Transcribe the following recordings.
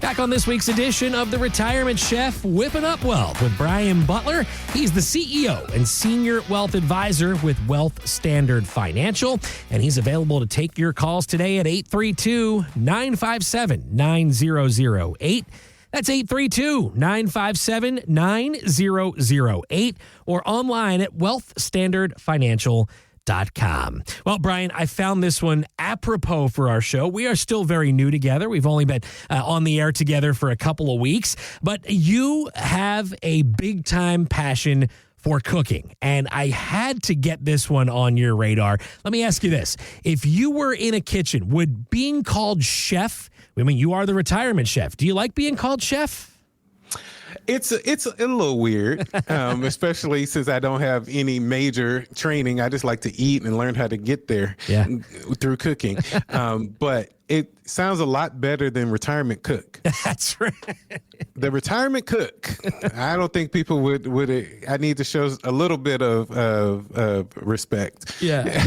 Back on this week's edition of The Retirement Chef, Whipping Up Wealth with Brian Butler. He's the CEO and Senior Wealth Advisor with Wealth Standard Financial, and he's available to take your calls today at 832-957-9008. That's 832-957-9008 or online at wealthstandardfinancial.com. Well, Brian, I found this one apropos for our show. We are still very new together. We've only been on the air together for a couple of weeks, but you have a big time passion for cooking, and I had to get this one on your radar. Let me ask you this. If you were in a kitchen, would being called chef, I mean, you are the retirement chef. Do you like being called chef? It's a little weird, especially since I don't have any major training. I just like to eat and learn how to get there through cooking. But it sounds a lot better than retirement cook. That's right. The retirement cook. I don't think people would. I need to show a little bit of respect. Yeah.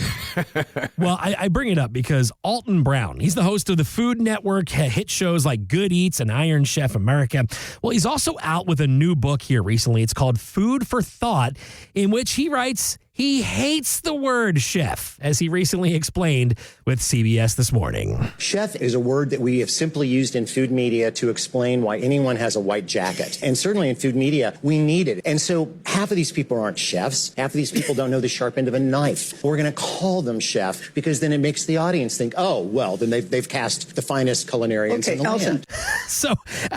Well, I bring it up because Alton Brown, he's the host of the Food Network hit shows like Good Eats and Iron Chef America. Well, he's also out with a new book here recently. It's called Food for Thought, in which he writes he hates the word chef, as he recently explained with CBS This Morning. Chef is a word that we have simply used in food media to explain why anyone has a white jacket. And certainly in food media, we need it. And so half of these people aren't chefs. Half of these people don't know the sharp end of a knife. We're going to call them chef because then it makes the audience think, oh, well, then they've cast the finest culinarians in the land. So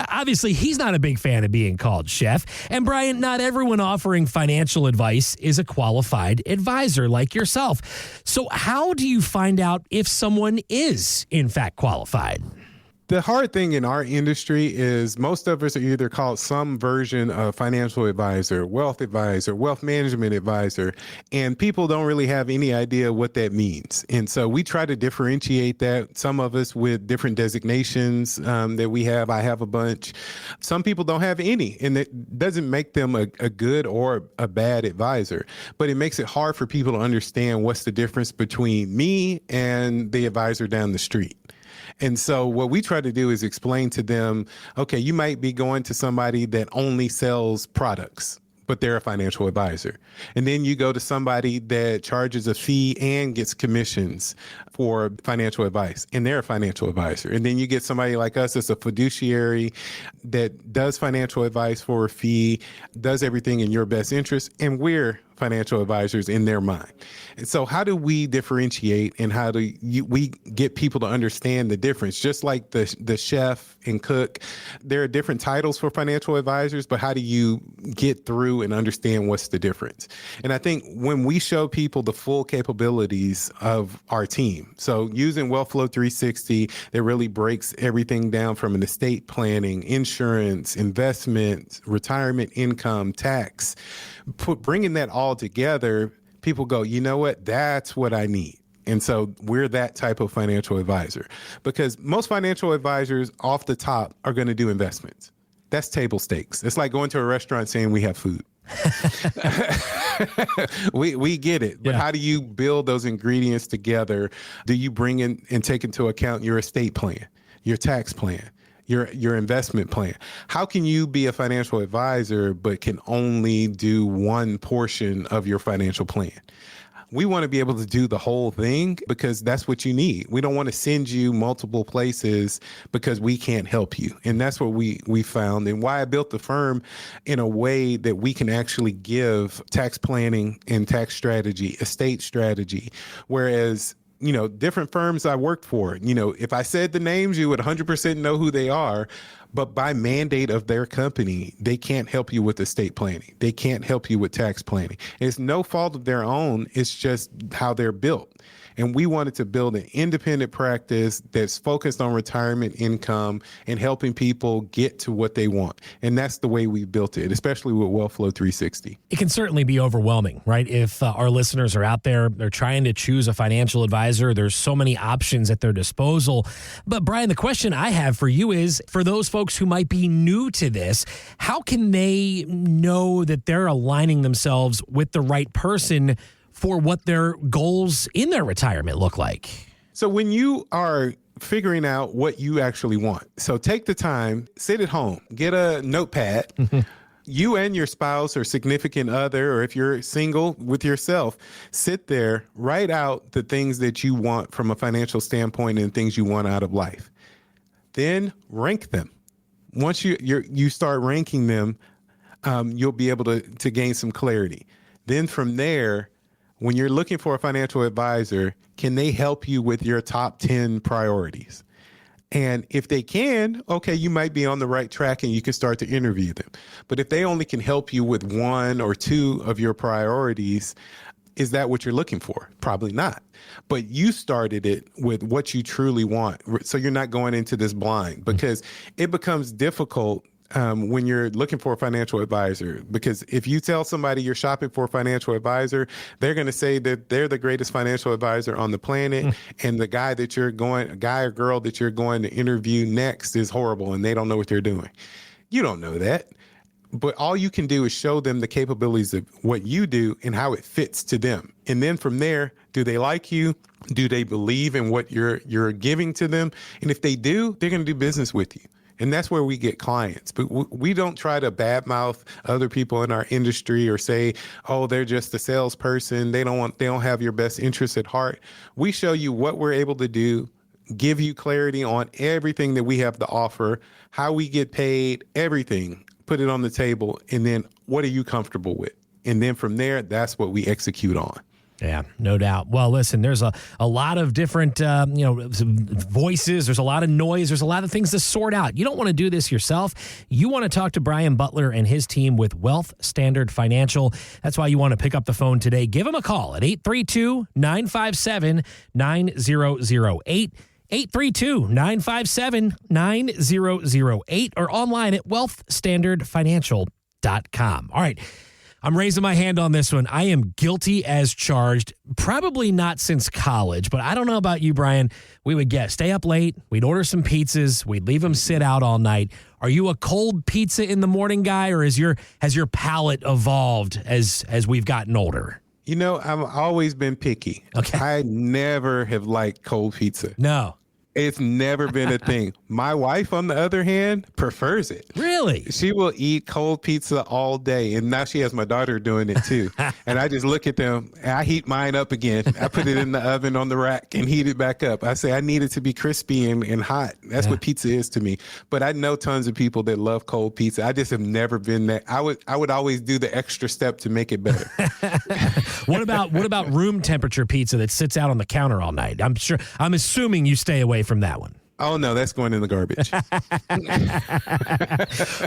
obviously he's not a big fan of being called chef. And Brian, not everyone offering financial advice is a qualified advisor like yourself. So how do you find out if someone is in fact qualified? The hard thing in our industry is most of us are either called some version of financial advisor, wealth management advisor, and people don't really have any idea what that means. And so we try to differentiate that. Some of us with different designations that we have. I have a bunch. Some people don't have any, and it doesn't make them a good or a bad advisor, but it makes it hard for people to understand what's the difference between me and the advisor down the street. And so what we try to do is explain to them, okay, you might be going to somebody that only sells products, but they're a financial advisor. And then you go to somebody that charges a fee and gets commissions for financial advice, and they're a financial advisor. And then you get somebody like us that's a fiduciary that does financial advice for a fee, does everything in your best interest, and we're financial advisors in their mind. And so how do we differentiate, and how do we get people to understand the difference? Just like the chef and cook, there are different titles for financial advisors, but how do you get through and understand what's the difference? And I think when we show people the full capabilities of our team, so using Wealthflow 360, that really breaks everything down from an estate planning, insurance, investments, retirement income, tax, bringing that all together, people go, you know what, that's what I need. And so we're that type of financial advisor, because most financial advisors off the top are going to do investments. That's table stakes. It's like going to a restaurant saying we have food. we get it. But how do you build those ingredients together? Do you bring in and take into account your estate plan, your tax plan, your investment plan? How can you be a financial advisor but can only do one portion of your financial plan? We want to be able to do the whole thing because that's what you need. We don't want to send you multiple places because we can't help you. And that's what we found, and why I built the firm in a way that we can actually give tax planning and tax strategy, estate strategy, whereas different firms I worked for, if I said the names, you would 100% know who they are. But by mandate of their company, they can't help you with estate planning. They can't help you with tax planning. It's no fault of their own. It's just how they're built. And we wanted to build an independent practice that's focused on retirement income and helping people get to what they want. And that's the way we built it, especially with Wealthflow 360. It can certainly be overwhelming, right? If our listeners are out there, they're trying to choose a financial advisor, there's so many options at their disposal. But Brian, the question I have for you is, for those folks who might be new to this, how can they know that they're aligning themselves with the right person for what their goals in their retirement look like? So when you are figuring out what you actually want. So take the time, sit at home, get a notepad. You and your spouse or significant other, or if you're single with yourself, sit there, write out the things that you want from a financial standpoint and things you want out of life. Then rank them. Once you start ranking them, you'll be able to gain some clarity. Then from there, when you're looking for a financial advisor, can they help you with your top 10 priorities? And if they can, okay, you might be on the right track and you can start to interview them. But if they only can help you with one or two of your priorities, is that what you're looking for? Probably not. But you started it with what you truly want. So you're not going into this blind, because it becomes difficult when you're looking for a financial advisor, because if you tell somebody you're shopping for a financial advisor, they're going to say that they're the greatest financial advisor on the planet. And the guy or girl that you're going to interview next is horrible and they don't know what they're doing. You don't know that. But all you can do is show them the capabilities of what you do and how it fits to them. And then from there, do they like you? Do they believe in what you're giving to them? And if they do, they're going to do business with you. And that's where we get clients. But we don't try to badmouth other people in our industry or say, oh, they're just a salesperson. They don't have your best interests at heart. We show you what we're able to do, give you clarity on everything that we have to offer, how we get paid, everything, put it on the table. And then what are you comfortable with? And then from there, that's what we execute on. Yeah, no doubt. Well, listen, there's a lot of different, voices. There's a lot of noise. There's a lot of things to sort out. You don't want to do this yourself. You want to talk to Brian Butler and his team with Wealth Standard Financial. That's why you want to pick up the phone today. Give them a call at 832-957-9008. 832-957-9008 or online at wealthstandardfinancial.com. All right. I'm raising my hand on this one. I am guilty as charged. Probably not since college, but I don't know about you, Brian. We would stay up late. We'd order some pizzas. We'd leave them sit out all night. Are you a cold pizza in the morning guy, or has your palate evolved as we've gotten older? You know, I've always been picky. Okay. I never have liked cold pizza. No. It's never been a thing. My wife, on the other hand, prefers it. Really? She will eat cold pizza all day. And now she has my daughter doing it too. And I just look at them. I heat mine up again. I put it in the oven on the rack and heat it back up. I say I need it to be crispy and hot. That's what pizza is to me. But I know tons of people that love cold pizza. I just have never been that. I would always do the extra step to make it better. What about room temperature pizza that sits out on the counter all night? I'm assuming you stay away from that one. Oh, no, that's going in the garbage.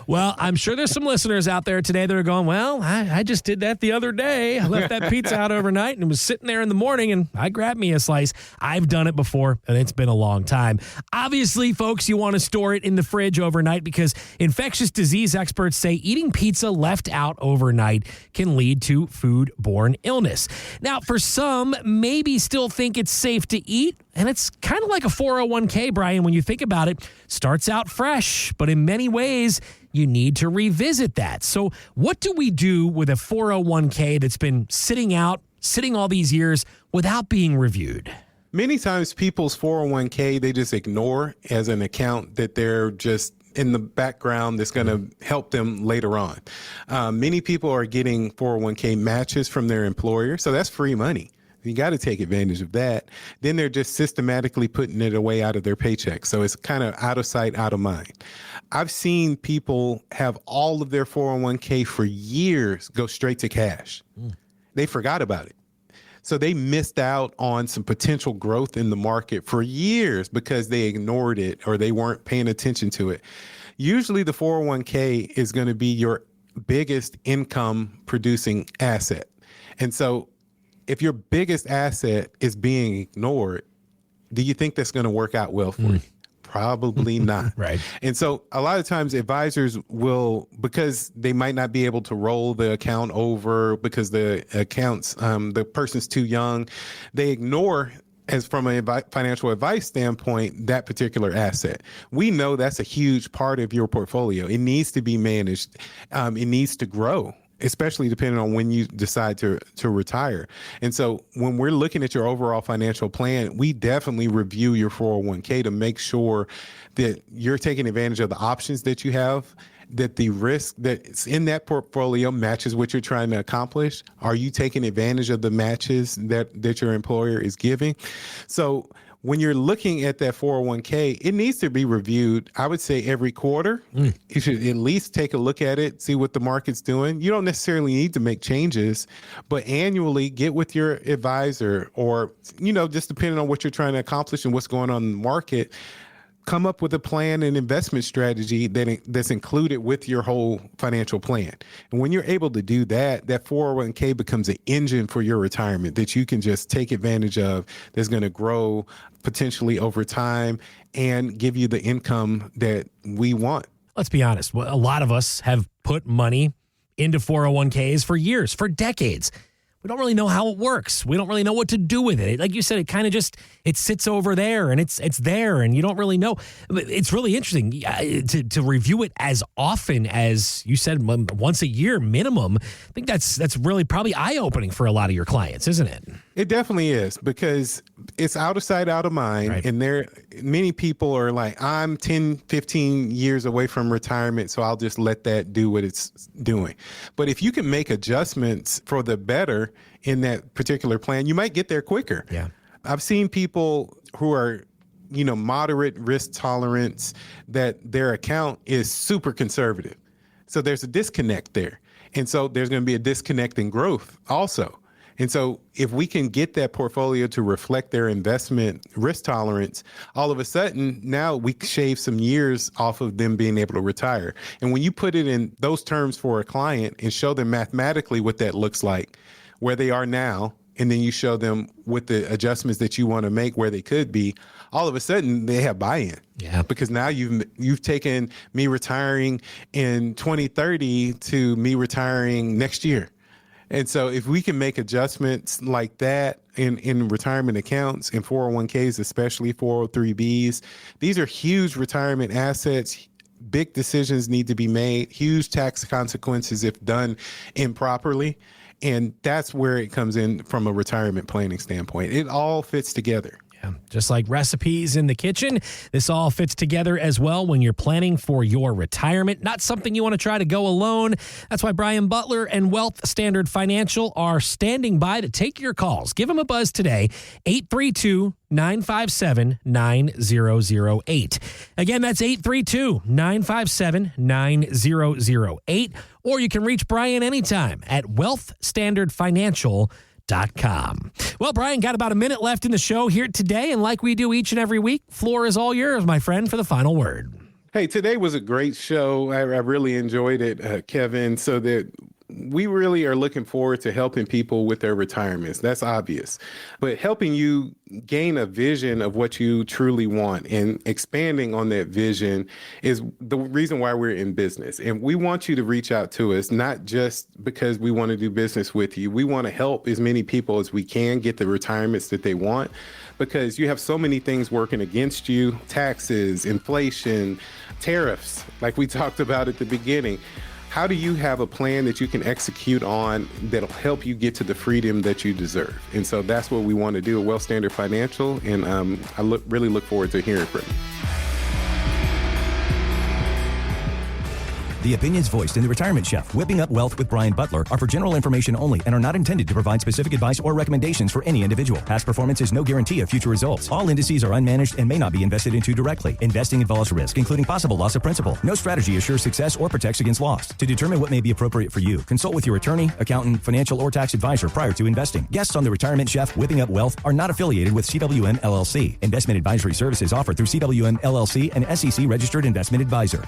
Well, I'm sure there's some listeners out there today that are going, well, I just did that the other day. I left that pizza out overnight and it was sitting there in the morning and I grabbed me a slice. I've done it before and it's been a long time. Obviously, folks, you want to store it in the fridge overnight because infectious disease experts say eating pizza left out overnight can lead to foodborne illness. Now, for some, maybe still think it's safe to eat. And it's kind of like a 401k, Brian, when you think about it. Starts out fresh, but in many ways, you need to revisit that. So what do we do with a 401k that's been sitting all these years without being reviewed? Many times people's 401k, they just ignore as an account that they're just in the background that's going to help them later on. Many people are getting 401k matches from their employer, so that's free money. You got to take advantage of that. Then they're just systematically putting it away out of their paycheck. So it's kind of out of sight, out of mind. I've seen people have all of their 401k for years go straight to cash. They forgot about it. So they missed out on some potential growth in the market for years because they ignored it or they weren't paying attention to it. Usually the 401k is going to be your biggest income producing asset. And so if your biggest asset is being ignored, do you think that's going to work out well for you? Probably not. Right. And so a lot of times advisors will, because they might not be able to roll the account over because the person's too young, they ignore, as from a financial advice standpoint, that particular asset. We know that's a huge part of your portfolio. It needs to be managed. It needs to grow. especially depending on when you decide to retire. And so when we're looking at your overall financial plan, we definitely review your 401k to make sure that you're taking advantage of the options that you have, that the risk that's in that portfolio matches what you're trying to accomplish. Are you taking advantage of the matches that your employer is giving? So when you're looking at that 401k, it needs to be reviewed, I would say, every quarter. You should at least take a look at it, see what the market's doing. You don't necessarily need to make changes, but annually get with your advisor or, just depending on what you're trying to accomplish and what's going on in the market, come up with a plan and investment strategy that's included with your whole financial plan. And when you're able to do that, that 401k becomes an engine for your retirement that you can just take advantage of, that's going to grow potentially over time and give you the income that we want. Let's be honest. A lot of us have put money into 401ks for years, for decades. We don't really know how it works. We don't really know what to do with it. Like you said, it kind of just, it sits over there and it's there and you don't really know. It's really interesting to review it as often as you said, once a year minimum. I think that's really probably eye-opening for a lot of your clients, isn't it? It definitely is, because it's out of sight, out of mind. Right. And many people are like, I'm 10, 15 years away from retirement, so I'll just let that do what it's doing. But if you can make adjustments for the better in that particular plan, you might get there quicker. Yeah. I've seen people who are, moderate risk tolerance, that their account is super conservative. So there's a disconnect there. And so there's going to be a disconnect in growth also. And so if we can get that portfolio to reflect their investment risk tolerance, all of a sudden now we shave some years off of them being able to retire. And when you put it in those terms for a client and show them mathematically what that looks like, where they are now, and then you show them with the adjustments that you want to make where they could be, all of a sudden they have buy-in. Yeah. Because now you've taken me retiring in 2030 to me retiring next year. And so if we can make adjustments like that in retirement accounts, in 401ks, especially 403bs, these are huge retirement assets. Big decisions need to be made, huge tax consequences if done improperly. And that's where it comes in from a retirement planning standpoint. It all fits together. Just like recipes in the kitchen, this all fits together as well when you're planning for your retirement. Not something you want to try to go alone. That's why Brian Butler and Wealth Standard Financial are standing by to take your calls. Give them a buzz today, 832-957-9008. Again, that's 832-957-9008. Or you can reach Brian anytime at wealthstandardfinancial.com. Well, Brian, got about a minute left in the show here today, and like we do each and every week, floor is all yours, my friend, for the final word. Hey, today was a great show. I really enjoyed it, Kevin, so that we really are looking forward to helping people with their retirements. That's obvious. But helping you gain a vision of what you truly want and expanding on that vision is the reason why we're in business. And we want you to reach out to us, not just because we want to do business with you. We want to help as many people as we can get the retirements that they want, because you have so many things working against you: taxes, inflation, tariffs, like we talked about at the beginning. How do you have a plan that you can execute on that'll help you get to the freedom that you deserve? And so that's what we want to do at Wealth Standard Financial. And I really look forward to hearing from you. The opinions voiced in The Retirement Chef, Whipping Up Wealth with Brian Butler, are for general information only and are not intended to provide specific advice or recommendations for any individual. Past performance is no guarantee of future results. All indices are unmanaged and may not be invested into directly. Investing involves risk, including possible loss of principal. No strategy assures success or protects against loss. To determine what may be appropriate for you, consult with your attorney, accountant, financial, or tax advisor prior to investing. Guests on The Retirement Chef, Whipping Up Wealth are not affiliated with CWM LLC. Investment advisory services offered through CWM LLC, an SEC registered investment advisor.